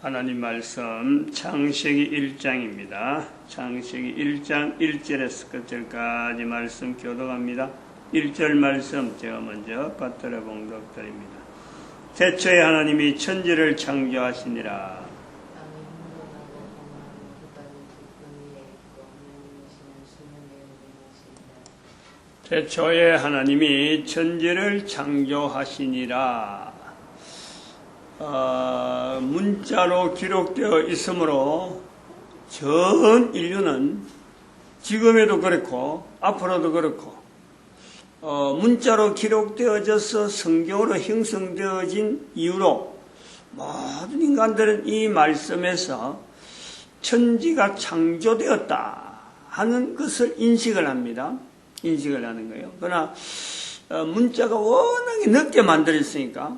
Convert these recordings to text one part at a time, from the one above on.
하나님 말씀 창세기 1장입니다. 창세기 1장 1절에서 끝절까지 말씀 교독합니다. 1절 말씀 제가 먼저 받들어 봉독드립니다. 태초에 하나님이 천지를 창조하시니라. 태초에 하나님이 천지를 창조하시니라. 문자로 기록되어 있으므로 전 인류는 지금에도 그렇고 앞으로도 그렇고 문자로 기록되어져서 성경으로 형성되어진 이후로 모든 인간들은 이 말씀에서 천지가 창조되었다 하는 것을 인식을 합니다. 인식을 하는 거예요. 그러나 문자가 워낙에 늦게 만들어졌으니까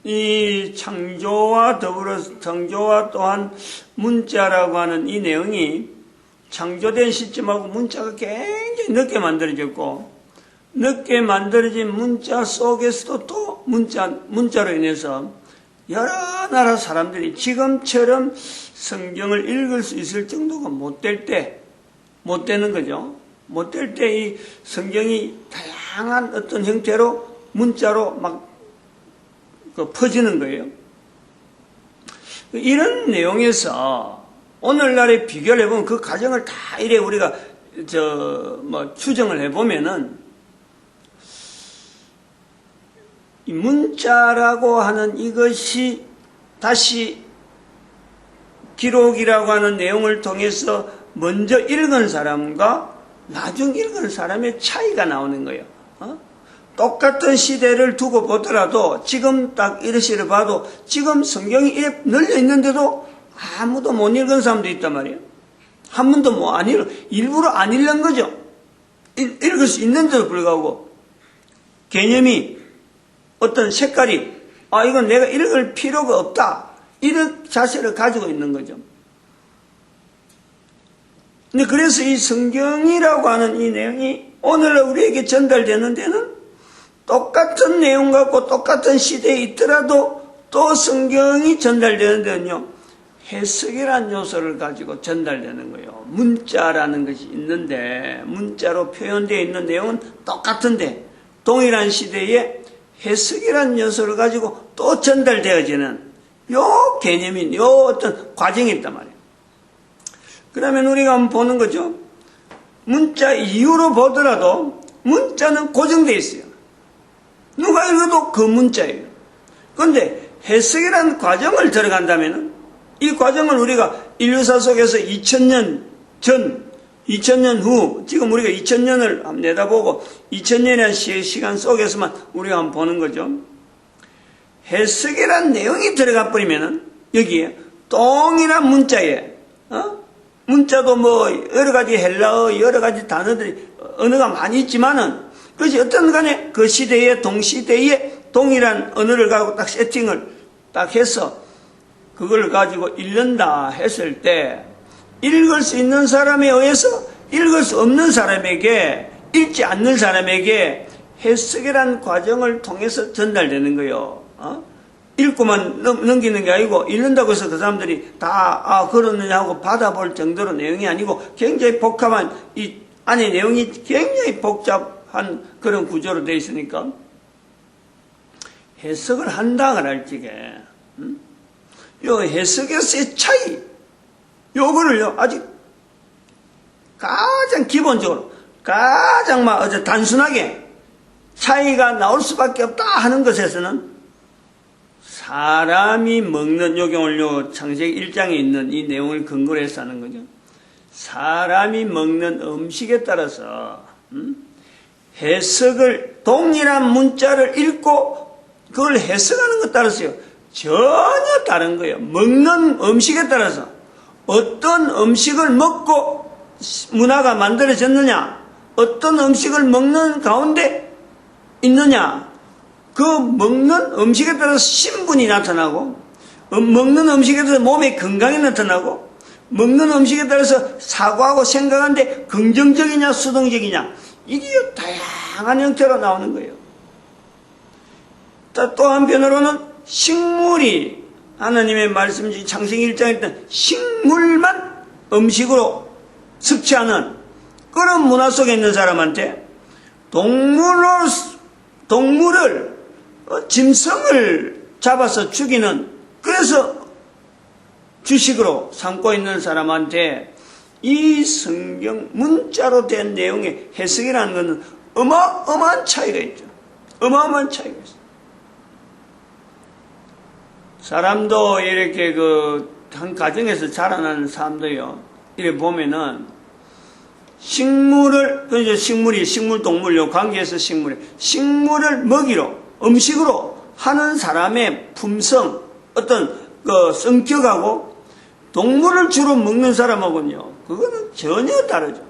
이 창조와 더불어 창조와 또한 문자라고 하는 이 내용이 창조된 시점하고 문자가 굉장히 늦게 만들어졌고, 늦게 만들어진 문자 속에서도 또 문자로 인해서 여러 나라 사람들이 지금처럼 성경을 읽을 수 있을 정도가 못 되는 거죠. 못 될 때 이 성경이 다양한 어떤 형태로 문자로 막 퍼지는 거예요. 이런 내용에서 오늘날에 비교를 해보면 그 과정을 다 이래 우리가 추정을 해보면은 이 문자라고 하는 이것이 다시 기록이라고 하는 내용을 통해서 먼저 읽은 사람과 나중 읽은 사람의 차이가 나오는 거예요. 똑같은 시대를 두고 보더라도 지금 딱 이러시를 봐도 지금 성경이 이렇게 널려 있는데도 아무도 못 읽은 사람도 있단 말이에요. 한 번도 일부러 안 읽는 거죠. 읽을 수 있는데도 불구하고 개념이 어떤 색깔이 이건 내가 읽을 필요가 없다 이런 자세를 가지고 있는 거죠. 근데 그래서 이 성경이라고 하는 이 내용이 오늘 우리에게 전달되는 데는 똑같은 내용 갖고 똑같은 시대에 있더라도 또 성경이 전달되는 데는요, 해석이라는 요소를 가지고 전달되는 거예요. 문자라는 것이 있는데, 문자로 표현되어 있는 내용은 똑같은데, 동일한 시대에 해석이라는 요소를 가지고 또 전달되어지는 요 개념이, 요 어떤 과정이 있단 말이에요. 그러면 우리가 한번 보는 거죠. 문자 이후로 보더라도 문자는 고정되어 있어요. 누가 읽어도 그 문자예요. 그런데 해석이라는 과정을 들어간다면 이 과정을 우리가 인류사 속에서 2000년 전, 2000년 후, 지금 우리가 2000년을 한번 내다보고 2000년이라는 시간 속에서만 우리가 한번 보는 거죠. 해석이라는 내용이 들어가 버리면은 여기에 동일한 문자에 문자도 여러 가지 헬라어, 여러 가지 단어들이 언어가 많이 있지만은 그것이 어떤 간에 그 시대에 동시대에 동일한 언어를 가지고 딱 세팅을 딱 해서 그걸 가지고 읽는다 했을 때 읽을 수 있는 사람에 의해서 읽을 수 없는 사람에게 읽지 않는 사람에게 해석이라는 과정을 통해서 전달되는 거예요. 읽고만 넘기는 게 아니고 읽는다고 해서 그 사람들이 다 그러느냐 하고 받아볼 정도로 내용이 아니고 굉장히 복잡한 이 안에 내용이 굉장히 복잡한 그런 구조로 되어 있으니까 해석을 한다 그럴지게 요 해석에서의 차이 요거를요 아직 가장 기본적으로 가장 단순하게 차이가 나올 수밖에 없다 하는 것에서는 사람이 먹는 요경을 창세기 1장에 있는 이 내용을 근거로 해서 하는 거죠. 사람이 먹는 음식에 따라서 해석을 동일한 문자를 읽고 그걸 해석하는 것 따라서요 전혀 다른 거예요. 먹는 음식에 따라서 어떤 음식을 먹고 문화가 만들어졌느냐, 어떤 음식을 먹는 가운데 있느냐, 그 먹는 음식에 따라서 신분이 나타나고, 먹는 음식에 따라서 몸의 건강이 나타나고, 먹는 음식에 따라서 사고하고 생각하는데 긍정적이냐 수동적이냐 이게 다양한 형태로 나오는 거예요. 또 한편으로는 식물이 하나님의 말씀이 창세기 1장에 있던 식물만 음식으로 섭취하는 그런 문화 속에 있는 사람한테 동물을 짐승을 잡아서 죽이는, 그래서 주식으로 삼고 있는 사람한테 이 성경 문자로 된 내용의 해석이라는 것은 어마어마한 차이가 있죠. 어마어마한 차이가 있어요. 사람도 이렇게 한 가정에서 자라나는 사람도요, 이렇게 보면은 식물, 동물요, 관계에서 식물을 먹이로, 음식으로 하는 사람의 품성, 어떤 성격하고 동물을 주로 먹는 사람하고는요, 그거는 전혀 다르죠.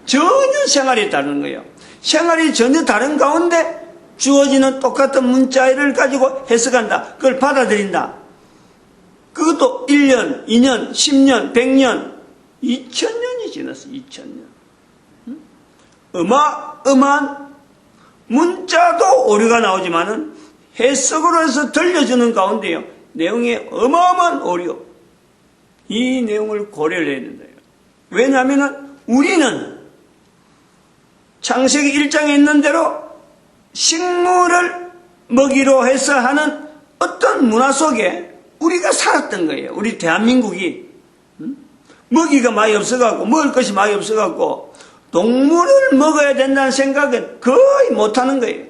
전혀 생활이 다른 거예요. 생활이 전혀 다른 가운데 주어지는 똑같은 문자를 가지고 해석한다. 그걸 받아들인다. 그것도 1년, 2년, 10년, 100년, 2000년이 지났어. 2000년. 어마어마한 문자도 오류가 나오지만은 해석으로 해서 들려주는 가운데요, 내용에 어마어마한 오류, 이 내용을 고려를 해야 된다요. 왜냐하면 우리는 창세기 1장에 있는 대로 식물을 먹이로 해서 하는 어떤 문화 속에 우리가 살았던 거예요. 우리 대한민국이 먹이가 많이 없어갖고, 먹을 것이 많이 없어갖고 동물을 먹어야 된다는 생각은 거의 못하는 거예요.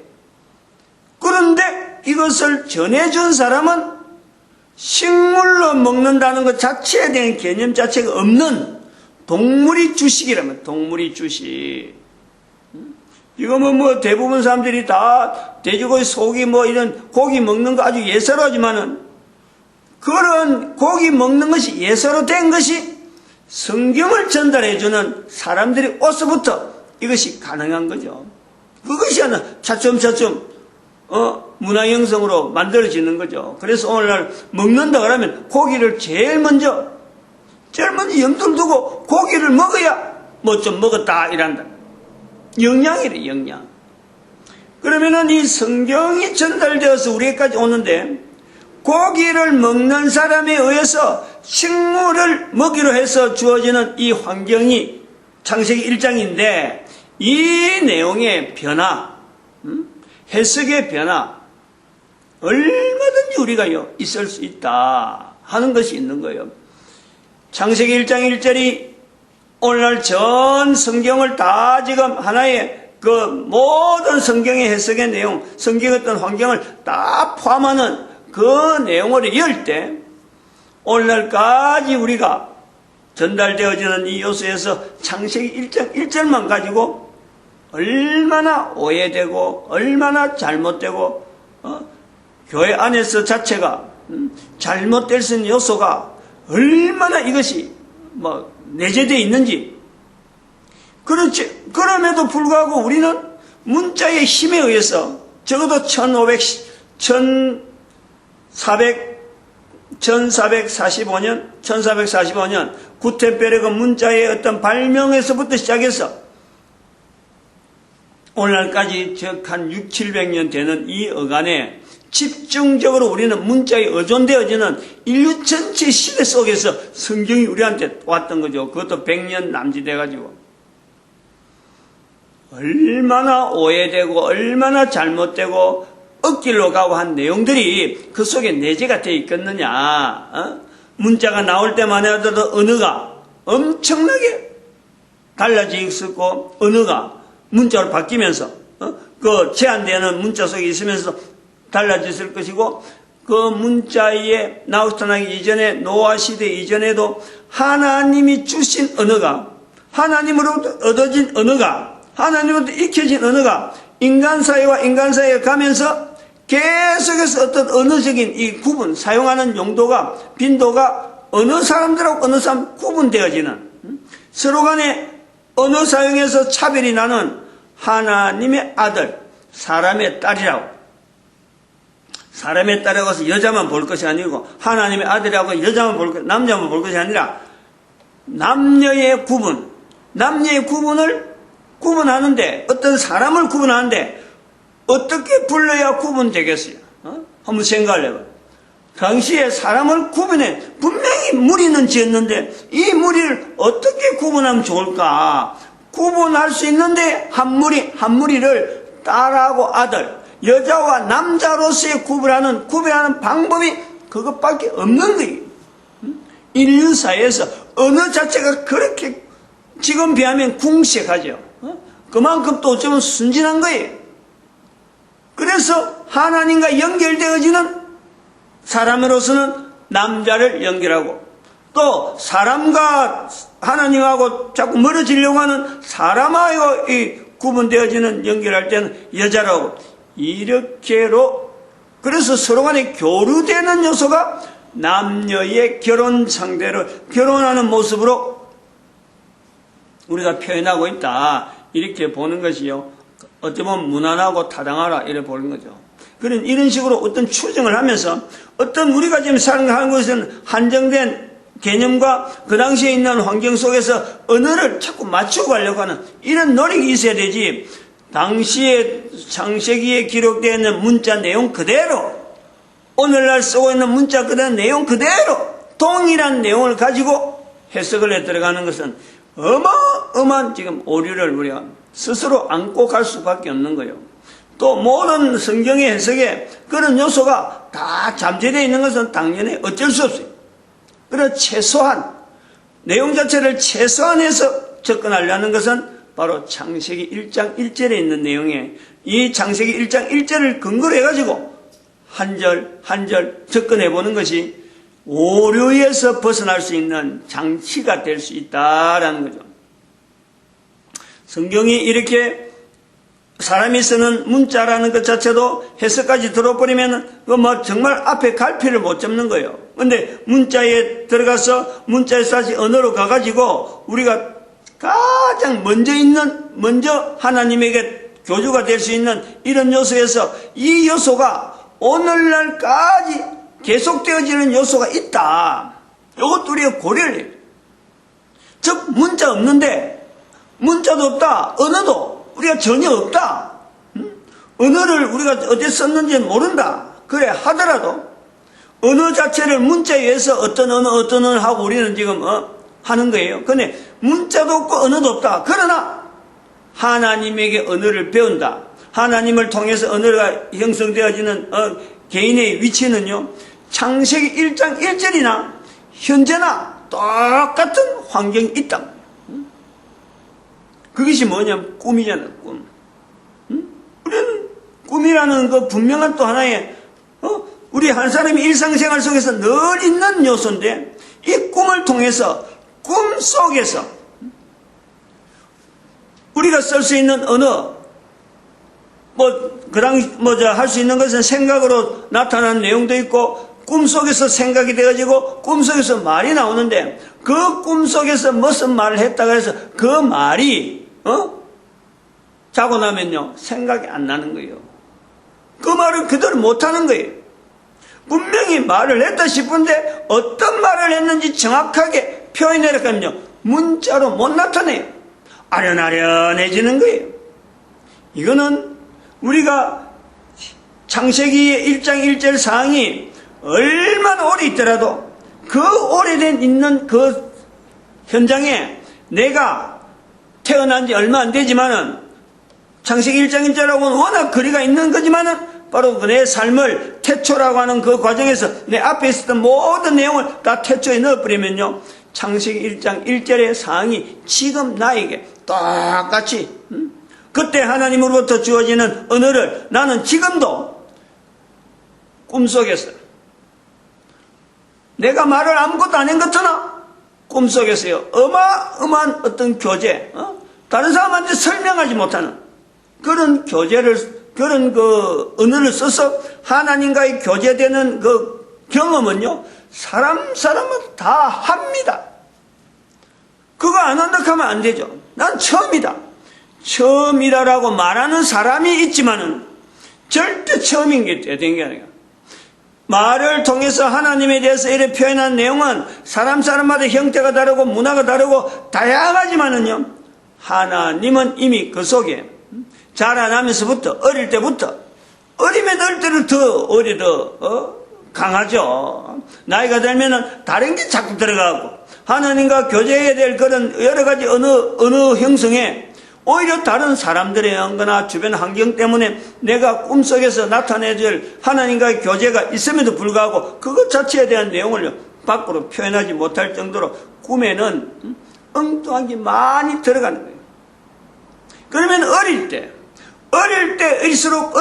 그런데 이것을 전해준 사람은 식물로 먹는다는 것 자체에 대한 개념 자체가 없는 동물이 주식이라면, 동물이 주식. 이거는 뭐 대부분 사람들이 다 돼지고기, 소고기 뭐 이런 고기 먹는 거 아주 예사로하지만은, 그런 고기 먹는 것이 예사로 된 것이 성경을 전달해주는 사람들이 옷서부터 이것이 가능한 거죠. 그것이 하나 차츰차츰 문화 형성으로 만들어지는 거죠. 그래서 오늘날 먹는다 그러면 고기를 제일 먼저 염두를 두고 고기를 먹어야 뭐 좀 먹었다 이란다. 영양이래, 영양. 그러면은 이 성경이 전달되어서 우리까지 오는데, 고기를 먹는 사람에 의해서 식물을 먹이로 해서 주어지는 이 환경이 창세기 1장인데, 이 내용의 변화, 해석의 변화, 얼마든지 우리가요, 있을 수 있다 하는 것이 있는 거예요. 창세기 1장 1절이 오늘날 전 성경을 다 지금 하나의 모든 성경의 해석의 내용, 성경의 어떤 환경을 다 포함하는 그 내용을 열 때, 오늘날까지 우리가 전달되어지는 이 요소에서 창세기 1장 1절만 가지고 얼마나 오해되고 얼마나 잘못되고 교회 안에서 자체가 잘못될 수 있는 요소가 얼마나 이것이 내재되어 있는지. 그렇지. 그럼에도 불구하고 우리는 문자의 힘에 의해서 적어도 1445년 구텐베르그 문자의 어떤 발명에서부터 시작해서 오늘날까지 즉 한 600~700년 되는 이 어간에 집중적으로 우리는 문자에 의존되어지는 인류 전체 시대 속에서 성경이 우리한테 왔던 거죠. 그것도 100년 남짓돼가지고 얼마나 오해되고 얼마나 잘못되고 엇길로 가고 한 내용들이 그 속에 내재가 되어 있겠느냐. 문자가 나올 때만 해도 언어가 엄청나게 달라져 있었고, 언어가 문자로 바뀌면서 그 제한되는 문자 속에 있으면서 달라졌을 것이고, 그 문자에 나타나기 이전에, 노아 시대 이전에도 하나님이 주신 언어가, 하나님으로부터 얻어진 언어가, 하나님으로부터 익혀진 언어가 인간 사회와 인간 사회에 가면서 계속해서 어떤 언어적인 이 구분, 사용하는 용도가, 빈도가 어느 사람들하고 어느 사람 구분되어지는, 서로 간에 언어 사용에서 차별이 나는 하나님의 아들, 사람의 딸이라고. 사람의 딸이라고 해서 여자만 볼 것이 아니고, 하나님의 아들이라고 여자만 볼 것, 남자만 볼 것이 아니라 남녀의 구분, 남녀의 구분을 구분하는데, 어떤 사람을 구분하는데 어떻게 불러야 구분되겠어요? 한번 생각을 해봐. 당시에 사람을 구분해 분명히 무리는 지었는데 이 무리를 어떻게 구분하면 좋을까? 구분할 수 있는데 한 무리를 딸하고 아들, 여자와 남자로서의 구별하는 방법이 그것밖에 없는 거예요. 인류사회에서 언어 자체가 그렇게 지금 비하면 궁색하죠. 그만큼 또 어쩌면 순진한 거예요. 그래서 하나님과 연결되어지는 사람으로서는 남자를 연결하고 또 사람과 하나님하고 자꾸 멀어지려고 하는 사람하고 구분되어지는 연결할 때는 여자라고 이렇게로 그래서 서로 간에 교류되는 요소가 남녀의 결혼 상대를 결혼하는 모습으로 우리가 표현하고 있다. 이렇게 보는 것이요. 어떻게 보면 무난하고 타당하라 이렇게 보는 거죠. 그런 이런 식으로 어떤 추정을 하면서 어떤 우리가 지금 사는 것은 한정된 개념과 그 당시에 있는 환경 속에서 언어를 자꾸 맞추고 가려고 하는 이런 노력이 있어야 되지. 당시에 창세기에 기록되어 있는 문자 내용 그대로 오늘날 쓰고 있는 문자 그대로 내용 그대로 동일한 내용을 가지고 해석을 해 들어가는 것은 어마어마한 지금 오류를 우리가 스스로 안고 갈 수밖에 없는 거예요. 또 모든 성경의 해석에 그런 요소가 다 잠재되어 있는 것은 당연히 어쩔 수 없어요. 그래서 최소한 내용 자체를 최소한해서 접근하려는 것은 바로 창세기 1장 1절에 있는 내용에 이 창세기 1장 1절을 근거로 해가지고 한 절 한 절 접근해 보는 것이 오류에서 벗어날 수 있는 장치가 될 수 있다라는 거죠. 성경이 이렇게 사람이 쓰는 문자라는 것 자체도 해석까지 들어버리면 정말 앞에 갈피를 못 잡는 거예요. 근데 문자에 들어가서 문자에서 다시 언어로 가가지고 우리가 가장 먼저 하나님에게 교주가 될 수 있는 이런 요소에서 이 요소가 오늘날까지 계속되어지는 요소가 있다. 이것도 우리가 고려를 해요. 즉 문자 없는데 문자도 없다. 언어도 우리가 전혀 없다. 언어를 우리가 어디에 썼는지는 모른다. 그래 하더라도 언어 자체를 문자에 의해서 어떤 언어 하고 우리는 지금 하는 거예요. 근데 문자도 없고 언어도 없다. 그러나 하나님에게 언어를 배운다. 하나님을 통해서 언어가 형성되어지는 개인의 위치는요. 창세기 1장 1절이나 현재나 똑같은 환경이 있다. 그것이 뭐냐면 꿈이잖아. 꿈. 우리는 꿈이라는 그 분명한 또 하나의 우리 한 사람이 일상생활 속에서 늘 있는 요소인데 이 꿈을 통해서 꿈 속에서 우리가 쓸 수 있는 언어 할 수 있는 것은 생각으로 나타나는 내용도 있고 꿈속에서 생각이 되어지고 꿈속에서 말이 나오는데 그 꿈속에서 무슨 말을 했다고 해서 그 말이 자고 나면요 생각이 안 나는 거예요. 그 말을 그대로 못하는 거예요. 분명히 말을 했다 싶은데 어떤 말을 했는지 정확하게 표현하려고 하면요 문자로 못 나타내요. 아련아련해지는 거예요. 이거는 우리가 창세기 1장 1절 사항이 얼마나 오래 있더라도 그 오래된 있는 그 현장에 내가 태어난 지 얼마 안 되지만은 창세기 1장 1절하고는 워낙 거리가 있는 거지만은 바로 내 삶을 태초라고 하는 그 과정에서 내 앞에 있었던 모든 내용을 다 태초에 넣어버리면요 창세기 1장 1절의 사항이 지금 나에게 똑같이 그때 하나님으로부터 주어지는 언어를 나는 지금도 꿈속에서 내가 말을 아무것도 안 한 것처럼 꿈속에서요 어마어마한 어떤 교제 다른 사람한테 설명하지 못하는 그런 그런 그 언어를 써서 하나님과의 교제되는 그 경험은요 사람은 다 합니다. 그거 안 한다 하면 안 되죠. 난 처음이다라고 말하는 사람이 있지만은 절대 처음인 게 된 게 아니라 말을 통해서 하나님에 대해서 이렇게 표현한 내용은 사람마다 형태가 다르고 문화가 다르고 다양하지만은요 하나님은 이미 그 속에 자라나면서부터 어릴 때부터 어리면 어릴 때는 더 강하죠. 나이가 들면은 다른 게 자꾸 들어가고 하나님과 교제해야 될 그런 여러 가지 어느 형성에 오히려 다른 사람들의 연거나 주변 환경 때문에 내가 꿈속에서 나타내줄 하나님과의 교제가 있음에도 불구하고 그것 자체에 대한 내용을 밖으로 표현하지 못할 정도로 꿈에는 엉뚱한 게 많이 들어가는 거예요. 그러면 어릴 때일수록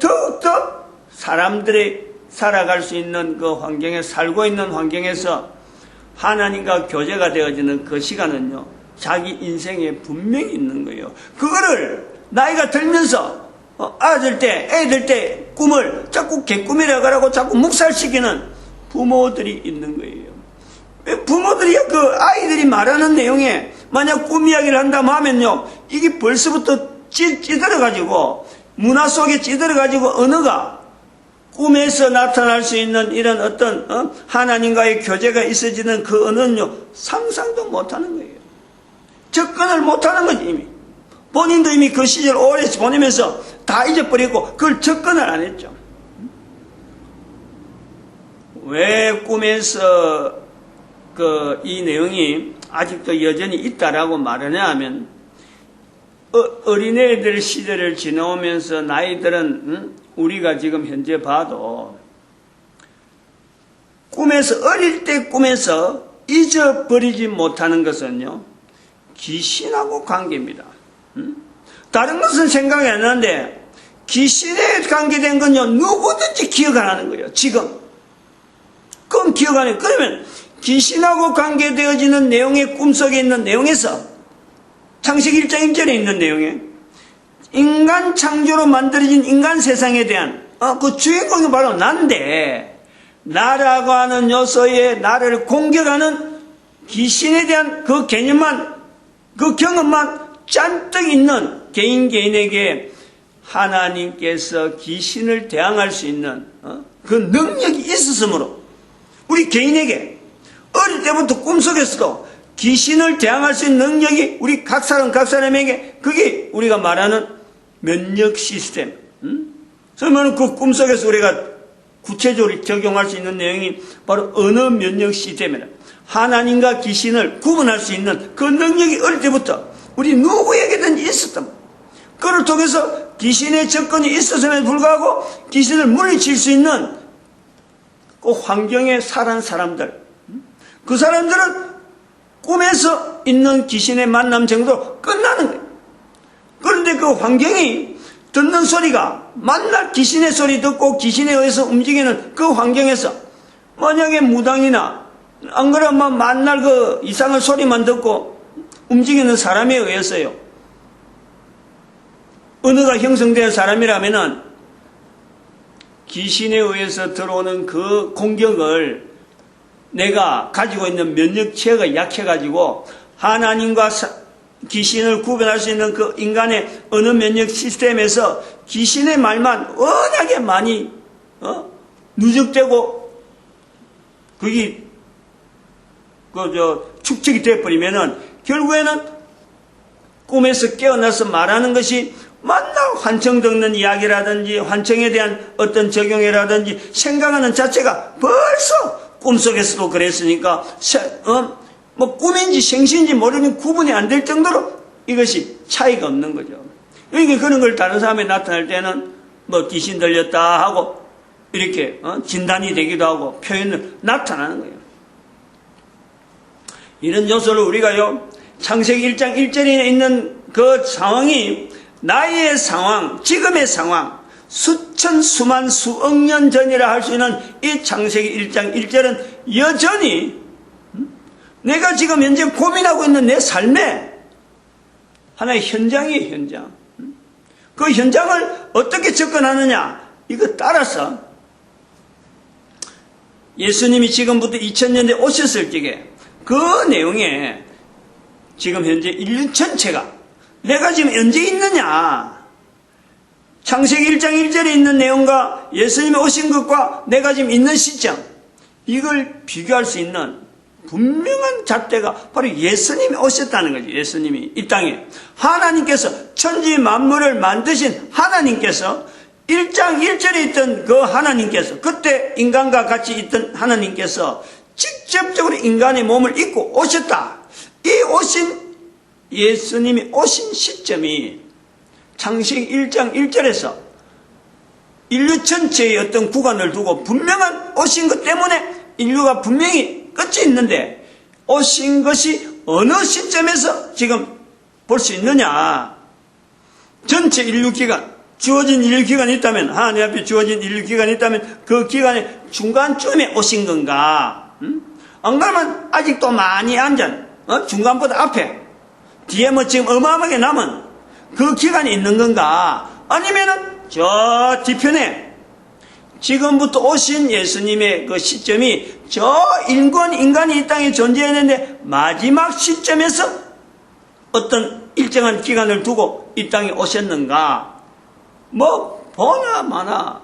더 사람들이 살아갈 수 있는 그 환경에 살고 있는 환경에서 하나님과 교제가 되어지는 그 시간은요, 자기 인생에 분명히 있는 거예요. 그거를 나이가 들면서 애들 때 꿈을 자꾸 개꿈이라고 하고 자꾸 묵살시키는 부모들이 있는 거예요. 부모들이 그 아이들이 말하는 내용에 만약 꿈 이야기를 한다고 하면요, 이게 벌써부터 찌들어가지고 문화 속에 찌들어가지고 언어가 꿈에서 나타날 수 있는 이런 어떤 하나님과의 교제가 있어지는 그 언어는요, 상상도 못하는 거예요. 접근을 못하는 거지. 이미 본인도 이미 그 시절 오래 보내면서 다 잊어버리고 그걸 접근을 안 했죠. 왜 꿈에서 이 내용이 아직도 여전히 있다라고 말하냐 하면, 어린애들 시대를 지나오면서 나이들은 우리가 지금 현재 봐도 어릴 때 꿈에서 잊어버리지 못하는 것은요, 귀신하고 관계입니다. 다른 것은 생각이 안 나는데 귀신에 관계된 건요, 누구든지 기억 안 하는 거예요. 지금 그건 기억 안 해요. 그러면 귀신하고 관계되어지는 내용의 꿈속에 있는 내용에서 창세기 1장 1절에 있는 내용에 인간 창조로 만들어진 인간 세상에 대한 그 주인공이 바로 난데, 나라고 하는 요소에 나를 공격하는 귀신에 대한 그 개념만, 그 경험만 잔뜩 있는 개인에게 하나님께서 귀신을 대항할 수 있는 그 능력이 있었으므로 우리 개인에게 어릴 때부터 꿈속에서도 귀신을 대항할 수 있는 능력이 우리 각 사람에게, 그게 우리가 말하는 면역 시스템. 그러면 그 꿈속에서 우리가 구체적으로 적용할 수 있는 내용이 바로 언어 면역 시스템이라, 하나님과 귀신을 구분할 수 있는 그 능력이 어릴 때부터 우리 누구에게든지 있었던, 그를 통해서 귀신의 접근이 있었음에도 불구하고 귀신을 물리칠 수 있는 그 환경에 살은 사람들, 그 사람들은 꿈에서 있는 귀신의 만남 정도로 끝나는 거예요. 그런데 그 환경이 듣는 소리가 만날 귀신의 소리 듣고 귀신에 의해서 움직이는 그 환경에서 만약에 무당이나 안 그러면 만날 그 이상한 소리만 듣고 움직이는 사람에 의해서요, 언어가 형성된 사람이라면은 귀신에 의해서 들어오는 그 공격을 내가 가지고 있는 면역체가 약해가지고 하나님과 귀신을 구분할 수 있는 그 인간의 언어 면역 시스템에서 귀신의 말만 워낙에 많이 누적되고 그게 축적이 되어버리면은 결국에는 꿈에서 깨어나서 말하는 것이 만날 환청 듣는 이야기라든지 환청에 대한 어떤 적용이라든지 생각하는 자체가 벌써 꿈속에서도 그랬으니까 뭐 꿈인지 생시인지 모르면 구분이 안 될 정도로 이것이 차이가 없는 거죠. 그러니까 그런 걸 다른 사람이 나타날 때는 뭐 귀신 들렸다 하고 이렇게 진단이 되기도 하고 표현을 나타나는 거예요. 이런 요소를 우리가요, 창세기 1장 1절에 있는 그 상황이 나의 상황, 지금의 상황, 수천, 수만, 수억 년 전이라 할 수 있는 이 창세기 1장 1절은 여전히 내가 지금 현재 고민하고 있는 내 삶의 하나의 현장이에요, 현장. 그 현장을 어떻게 접근하느냐, 이거 따라서 예수님이 지금부터 2000년 대 오셨을 적에 그 내용에 지금 현재 인류 전체가 내가 지금 언제 있느냐, 창세기 1장 1절에 있는 내용과 예수님이 오신 것과 내가 지금 있는 시점, 이걸 비교할 수 있는 분명한 잣대가 바로 예수님이 오셨다는 거죠. 예수님이 이 땅에 하나님께서 천지 만물을 만드신 하나님께서 1장 1절에 있던 그 하나님께서, 그때 인간과 같이 있던 하나님께서 직접적으로 인간의 몸을 입고 오셨다. 이 오신 예수님이 오신 시점이 창세기 1장 1절에서 인류 전체의 어떤 구간을 두고 분명한 오신 것 때문에 인류가 분명히 끝이 있는데, 오신 것이 어느 시점에서 지금 볼 수 있느냐. 전체 인류 기간, 주어진 인류 기간이 있다면, 하나님 앞에 주어진 인류 기간이 있다면 그 기간의 중간쯤에 오신 건가? 안 그러면 아직도 많이 앉은 중간보다 앞에, 뒤에 뭐 지금 어마어마하게 남은 그 기간이 있는 건가? 아니면은 저 뒤편에 지금부터 오신 예수님의 그 시점이 저 인간이 이 땅에 존재했는데 마지막 시점에서 어떤 일정한 기간을 두고 이 땅에 오셨는가? 뭐 보나 마나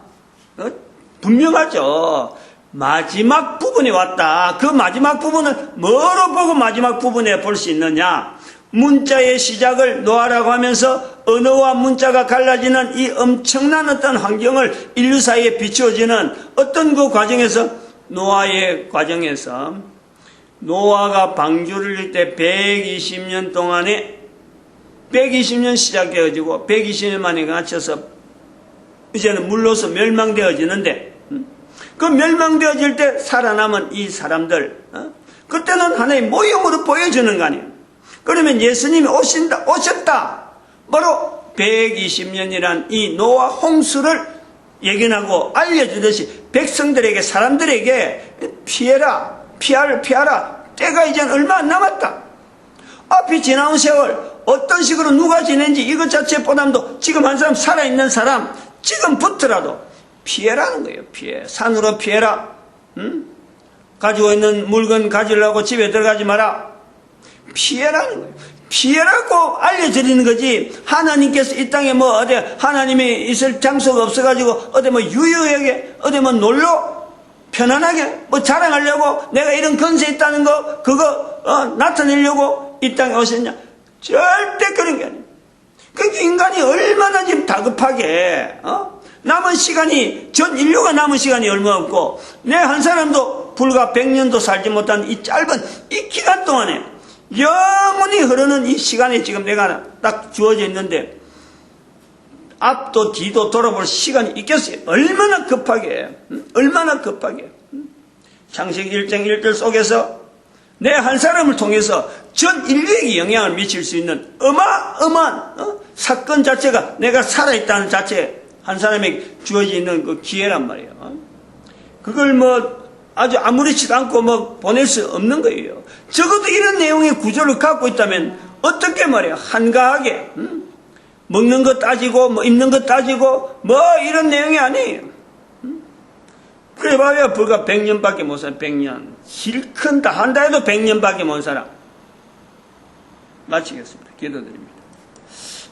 분명하죠. 마지막 부분에 왔다. 그 마지막 부분을 뭐로 보고 마지막 부분에 볼 수 있느냐? 문자의 시작을 노아라고 하면서 언어와 문자가 갈라지는 이 엄청난 어떤 환경을 인류 사이에 비추어지는 어떤 그 과정에서, 노아의 과정에서 노아가 방주를 질 때 120년 동안에 120년 시작되어지고 120년 만에 갇혀서 이제는 물로서 멸망되어지는데, 그 멸망되어질 때 살아남은 이 사람들, 그때는 하나의 모형으로 보여주는 거 아니에요. 그러면 예수님이 오셨다. 바로 120년이란 이 노아 홍수를 예견하고 알려주듯이 백성들에게, 사람들에게 피해라, 피하라. 때가 이젠 얼마 안 남았다. 앞이 지나온 세월, 어떤 식으로 누가 지낸지 이것 자체보다도 지금 한 사람, 살아있는 사람, 지금부터라도 피해라는 거예요. 피해. 산으로 피해라. 가지고 있는 물건 가지려고 집에 들어가지 마라. 피해라는 거예요. 피해라고 알려드리는 거지. 하나님께서 이 땅에 뭐 어디 하나님이 있을 장소가 없어가지고 어디 뭐 유유하게 어디 뭐 놀러 편안하게 뭐 자랑하려고 내가 이런 건세 있다는 거 그거 나타내려고 이 땅에 오셨냐? 절대 그런 게 아니에요. 그러니까 인간이 얼마나 지금 다급하게 남은 시간이, 전 인류가 남은 시간이 얼마 없고 내 한 사람도 불과 100년도 살지 못한 이 짧은 이 기간 동안에 영원히 흐르는 이 시간에 지금 내가 딱 주어져 있는데 앞도 뒤도 돌아볼 시간이 있겠어요? 얼마나 급하게, 얼마나 급하게. 창세기 1장 1절 속에서 내 한 사람을 통해서 전 인류에게 영향을 미칠 수 있는 어마어마한 사건 자체가 내가 살아있다는 자체, 한 사람에게 주어져 있는 그 기회란 말이에요. 그걸 뭐 아주 아무렇지도 않고 뭐 보낼 수 없는 거예요. 적어도 이런 내용의 구조를 갖고 있다면 어떻게 말이야, 한가하게 먹는 거 따지고 뭐 입는 거 따지고 뭐 이런 내용이 아니에요. 그래 봐야 불과 100년밖에 못 살아. 100년 실컷 다 한다 해도 100년밖에 못 살아. 마치겠습니다. 기도드립니다.